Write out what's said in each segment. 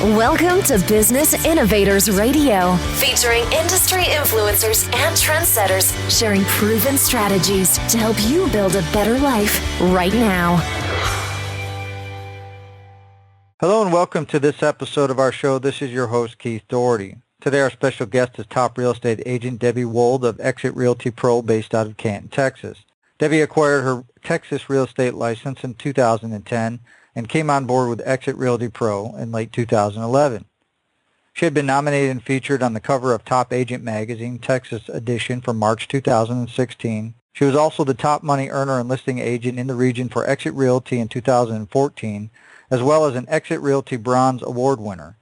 Welcome to Business Innovators Radio, featuring industry influencers and trendsetters sharing proven strategies to help you build a better life right now. Hello and welcome to this episode of our show. This is your host, Keith Doherty. Today our special guest is top real estate agent Debbie Wold of Exit Realty Pro based out of Canton, Texas. Debbie acquired her Texas real estate license in 2010 and came on board with Exit Realty Pro in late 2011. She had been nominated and featured on the cover of Top Agent Magazine, Texas edition for March 2016. She was also the top money earner and listing agent in the region for Exit Realty in 2014, as well as an Exit Realty Bronze Award winner.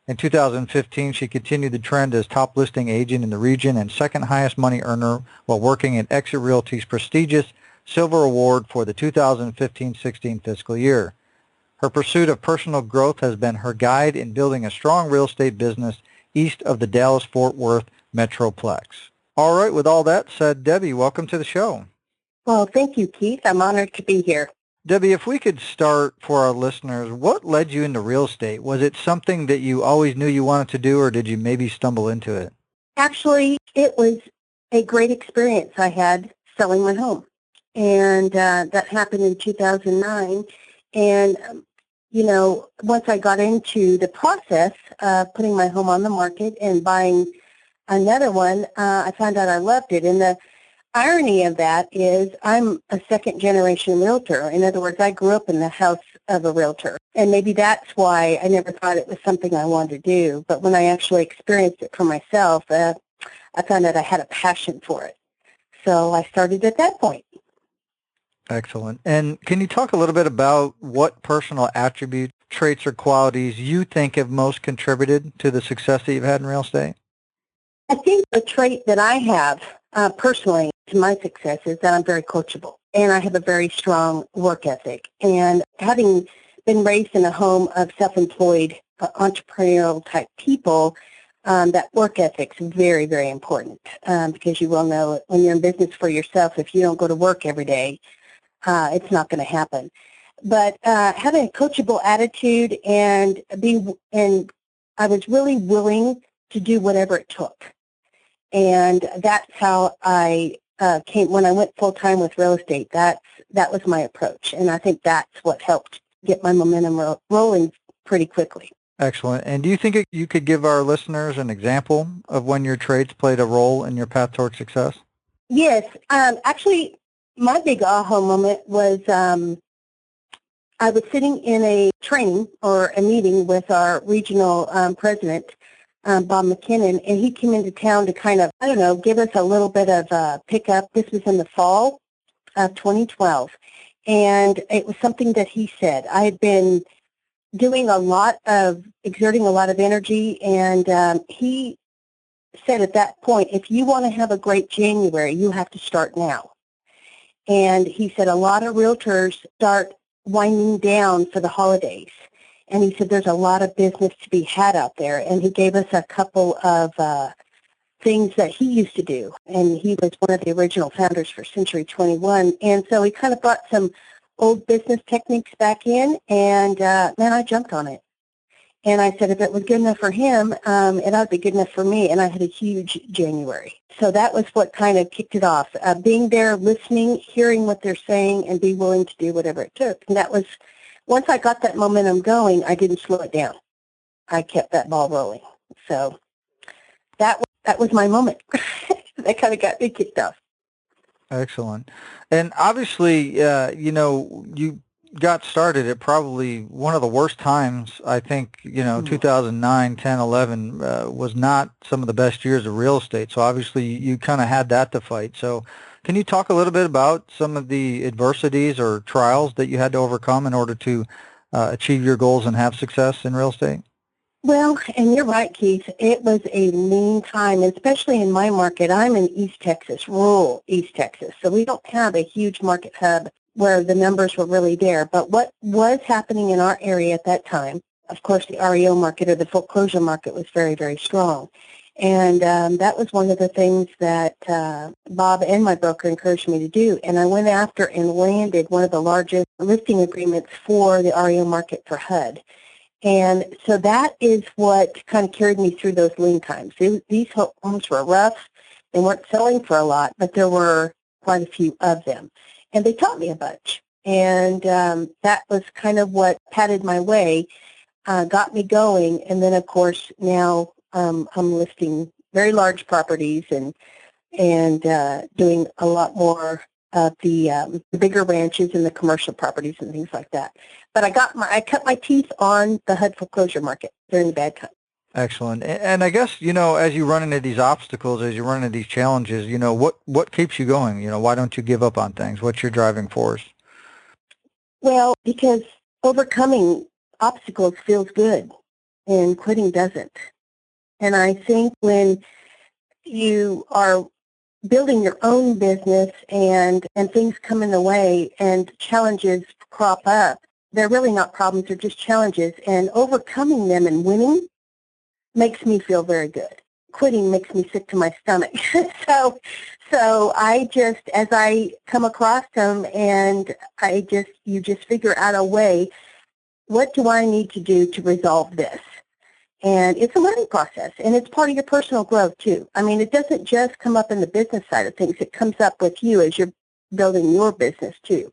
In 2015, she continued the trend as top listing agent in the region and second highest money earner while working at Exit Realty's prestigious Silver Award for the 2015-16 fiscal year. Her pursuit of personal growth has been her guide in building a strong real estate business east of the Dallas-Fort Worth Metroplex. All right, with all that said, Debbie, welcome to the show. Well, thank you, Keith. I'm honored to be here. Debbie, if we could start for our listeners, what led you into real estate? Was it something that you always knew you wanted to do, or did you maybe stumble into it? Actually, it was a great experience I had selling my home, and that happened in 2009. And, once I got into the process of putting my home on the market and buying another one, I found out I loved it. And the irony of that is I'm a second-generation realtor. In other words, I grew up in the house of a realtor. And maybe that's why I never thought it was something I wanted to do. But when I actually experienced it for myself, I found out I had a passion for it. So I started at that point. Excellent. And can you talk a little bit about what personal attributes, traits, or qualities you think have most contributed to the success that you've had in real estate? I think the trait that I have personally to my success is that I'm very coachable, and I have a very strong work ethic. And having been raised in a home of self-employed entrepreneurial type people, that work ethic's very, very important because you will know when you're in business for yourself, if you don't go to work every day, it's not going to happen. But having a coachable attitude and I was really willing to do whatever it took. And that's how I came when I went full-time with real estate. That was my approach. And I think that's what helped get my momentum rolling pretty quickly. Excellent. And do you think you could give our listeners an example of when your traits played a role in your path toward success? Yes. Actually, my big aha moment was I was sitting in a training or a meeting with our regional president, Bob McKinnon, and he came into town to kind of, give us a little bit of a pickup. This was in the fall of 2012, and it was something that he said. I had been exerting a lot of energy, and he said at that point, if you want to have a great January, you have to start now. And he said a lot of realtors start winding down for the holidays. And he said there's a lot of business to be had out there. And he gave us a couple of things that he used to do. And he was one of the original founders for Century 21. And so he kind of brought some old business techniques back in. And, I jumped on it. And I said if it was good enough for him, it ought to be good enough for me. And I had a huge January. So that was what kind of kicked it off, being there, listening, hearing what they're saying, and be willing to do whatever it took. And that was, once I got that momentum going, I didn't slow it down. I kept that ball rolling. So that was my moment. That kind of got me kicked off. Excellent. And obviously, you got started at probably one of the worst times. I think, 2009, 10, 11 was not some of the best years of real estate. So obviously you kind of had that to fight. So can you talk a little bit about some of the adversities or trials that you had to overcome in order to achieve your goals and have success in real estate? Well, and you're right, Keith. It was a lean time, especially in my market. I'm in East Texas, rural East Texas. So we don't have a huge market hub where the numbers were really there. But what was happening in our area at that time, of course, the REO market or the foreclosure market was very, very strong. And that was one of the things that Bob and my broker encouraged me to do. And I went after and landed one of the largest listing agreements for the REO market for HUD. And so that is what kind of carried me through those lean times. These homes were rough. They weren't selling for a lot, but there were quite a few of them. And they taught me a bunch. And that was kind of what patted my way, got me going. And then, of course, now I'm listing very large properties and doing a lot more of the bigger ranches and the commercial properties and things like that. But I cut my teeth on the HUD foreclosure market during the bad time. Excellent. And I guess, as you run into these obstacles, as you run into these challenges, what keeps you going? Why don't you give up on things? What's your driving force? Well, because overcoming obstacles feels good and quitting doesn't. And I think when you are building your own business and things come in the way and challenges crop up, they're really not problems, they're just challenges. And overcoming them and winning makes me feel very good. Quitting makes me sick to my stomach. So I just, as I come across them, and you just figure out a way, what do I need to do to resolve this? And it's a learning process, and it's part of your personal growth, too. I mean, it doesn't just come up in the business side of things. It comes up with you as you're building your business, too.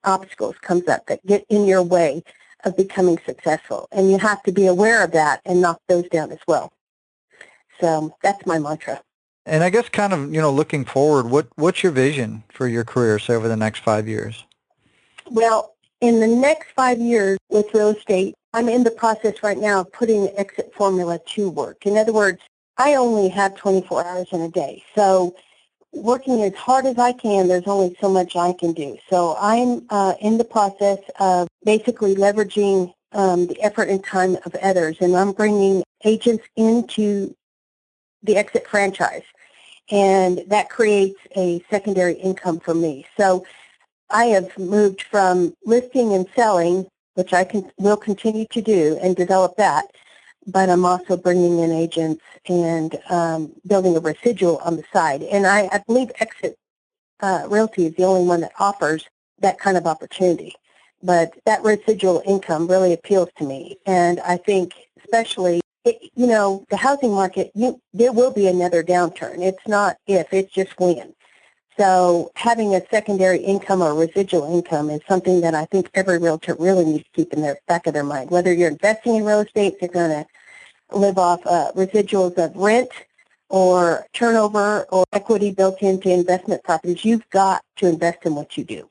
Obstacles comes up that get in your way of becoming successful, and you have to be aware of that and knock those down as well. So that's my mantra. And I guess kind of, looking forward, what's your vision for your career, say, over the next 5 years? Well, in the next 5 years with real estate, I'm in the process right now of putting the exit formula to work. In other words, I only have 24 hours in a day. So working as hard as I can, there's only so much I can do. So I'm in the process of basically leveraging the effort and time of others, and I'm bringing agents into the exit franchise, and that creates a secondary income for me. So I have moved from listing and selling, which will continue to do and develop that, but I'm also bringing in agents and building a residual on the side. And I believe Exit Realty is the only one that offers that kind of opportunity. But that residual income really appeals to me. And I think especially, the housing market, there will be another downturn. It's not if, it's just when. So having a secondary income or residual income is something that I think every realtor really needs to keep in their back of their mind. Whether you're investing in real estate, if you're going to live off residuals of rent or turnover or equity built into investment properties, you've got to invest in what you do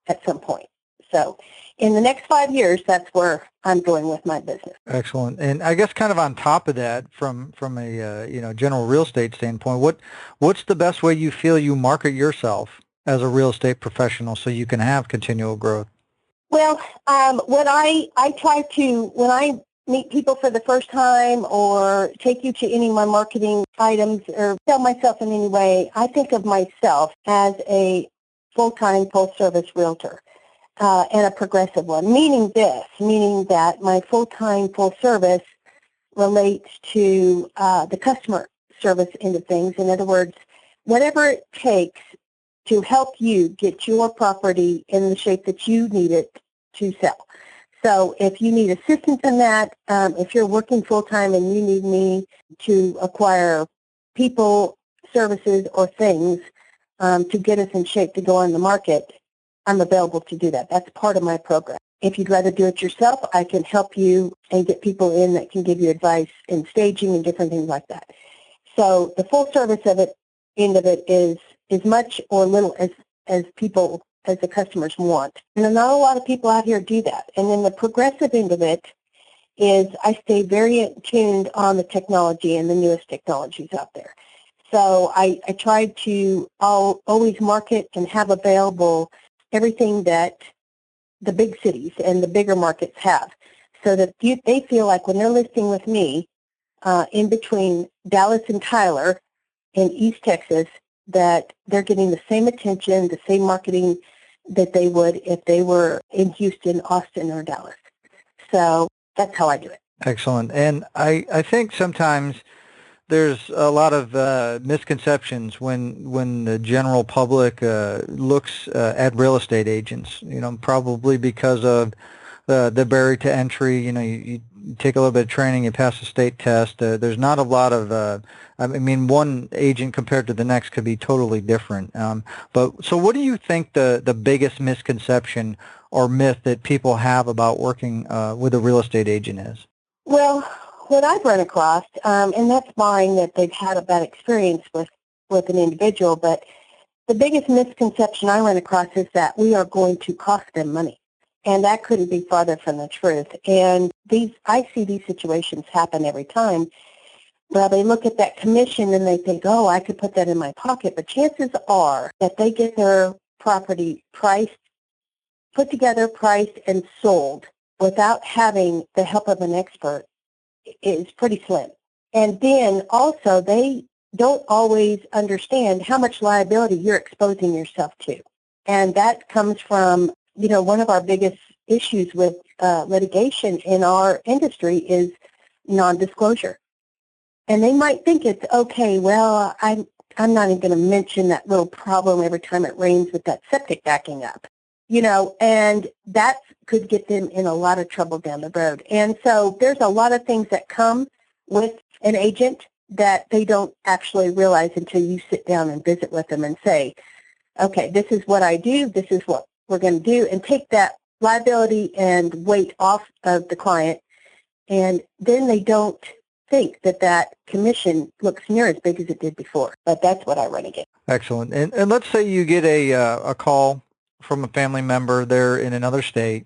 at some point. So in the next 5 years, that's where I'm going with my business. Excellent. And I guess kind of on top of that, from a general real estate standpoint, what's the best way you feel you market yourself as a real estate professional so you can have continual growth? Well, when I try to, when I meet people for the first time or take you to any of my marketing items or sell myself in any way, I think of myself as a full-time, full-service realtor. And a progressive one, meaning that my full-time, full-service relates to the customer service end of things. In other words, whatever it takes to help you get your property in the shape that you need it to sell. So if you need assistance in that, if you're working full-time and you need me to acquire people, services, or things to get us in shape to go on the market, I'm available to do that. That's part of my program. If you'd rather do it yourself, I can help you and get people in that can give you advice in staging and different things like that. So the full service end of it is as much or little as the customers want. And not a lot of people out here do that. And then the progressive end of it is I stay very tuned on the technology and the newest technologies out there. So I try to always market and have available everything that the big cities and the bigger markets have, so that they feel like when they're listing with me in between Dallas and Tyler in East Texas, that they're getting the same attention, the same marketing that they would if they were in Houston, Austin, or Dallas. So that's how I do it. Excellent. And I think sometimes there's a lot of misconceptions when the general public looks at real estate agents, probably because of the barrier to entry. You take a little bit of training, you pass the state test. There's not a lot of, I mean, one agent compared to the next could be totally different. But so what do you think the biggest misconception or myth that people have about working with a real estate agent is? Well, what I've run across, and that's barring that they've had a bad experience with an individual, but the biggest misconception I run across is that we are going to cost them money. And that couldn't be farther from the truth. And I see these situations happen every time. Well, they look at that commission and they think, oh, I could put that in my pocket. But chances are that they get their property put together, priced, and sold without having the help of an expert is pretty slim. And then also they don't always understand how much liability you're exposing yourself to. And that comes from, one of our biggest issues with litigation in our industry is non-disclosure. And they might think it's okay, well, I'm not even going to mention that little problem every time it rains with that septic backing up, and that could get them in a lot of trouble down the road. And so there's a lot of things that come with an agent that they don't actually realize until you sit down and visit with them and say, okay, this is what I do, this is what we're going to do, and take that liability and weight off of the client, and then they don't think that commission looks near as big as it did before. But that's what I run against. Excellent. And let's say you get a call from a family member. They're in another state.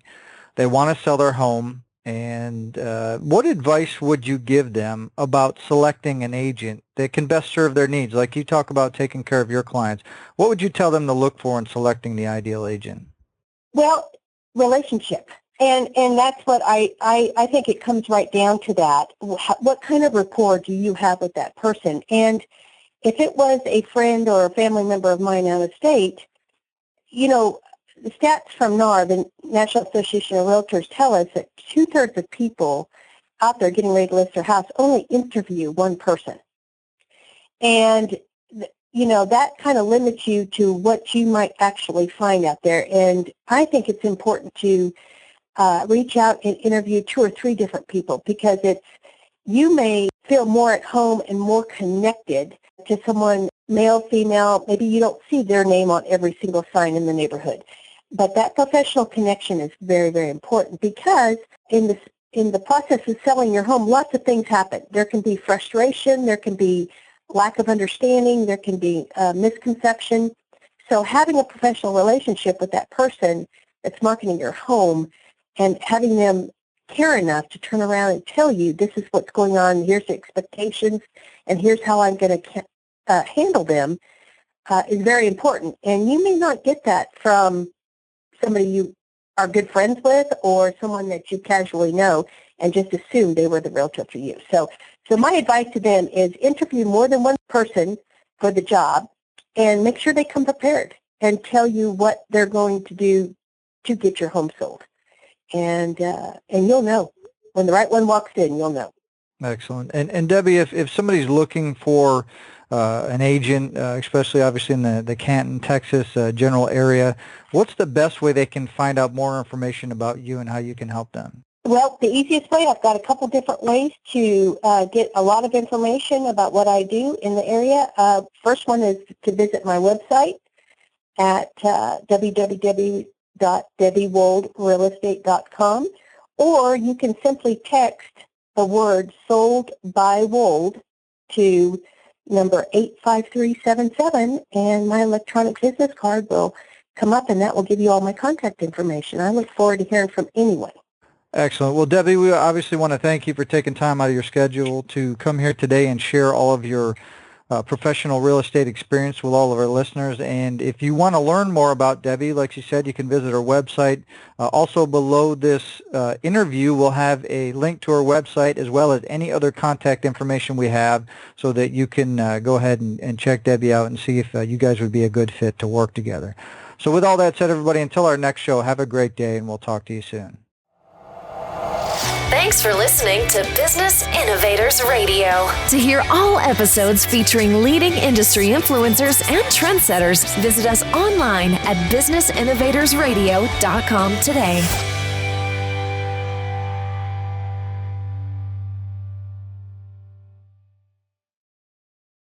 They want to sell their home. And what advice would you give them about selecting an agent that can best serve their needs? Like you talk about taking care of your clients. What would you tell them to look for in selecting the ideal agent? Well, relationship. And that's what I think it comes right down to that. What kind of rapport do you have with that person? And if it was a friend or a family member of mine out of state, the stats from NAR, the National Association of Realtors, tell us that 2/3 of people out there getting ready to list their house only interview one person. And, that kind of limits you to what you might actually find out there. And I think it's important to reach out and interview 2 or 3 different people, because you may feel more at home and more connected to someone, male, female. Maybe you don't see their name on every single sign in the neighborhood. But that professional connection is very, very important, because in the process of selling your home, lots of things happen. There can be frustration, there can be lack of understanding, there can be misconception. So having a professional relationship with that person that's marketing your home and having them care enough to turn around and tell you, this is what's going on, here's the expectations, and here's how I'm going to handle them, is very important. And you may not get that from somebody you are good friends with or someone that you casually know and just assume they were the realtor for you. So my advice to them is interview more than one person for the job and make sure they come prepared and tell you what they're going to do to get your home sold. And you'll know. When the right one walks in, you'll know. Excellent. And Debbie, if somebody's looking for an agent, especially obviously in the Canton, Texas general area, what's the best way they can find out more information about you and how you can help them? Well, the easiest way, I've got a couple different ways to get a lot of information about what I do in the area. First one is to visit my website at www.debbiewoldrealestate.com, or you can simply text the word sold by Wold to number 85377, and my electronic business card will come up, and that will give you all my contact information. I look forward to hearing from anyone. Excellent. Well, Debbie, we obviously want to thank you for taking time out of your schedule to come here today and share all of your professional real estate experience with all of our listeners. And if you want to learn more about Debbie, like she said, you can visit her website. Also below this interview, we'll have a link to her website as well as any other contact information we have, so that you can go ahead and check Debbie out and see if you guys would be a good fit to work together. So with all that said, everybody, until our next show, have a great day, and we'll talk to you soon. Thanks for listening to Business Innovators Radio. To hear all episodes featuring leading industry influencers and trendsetters, visit us online at businessinnovatorsradio.com today.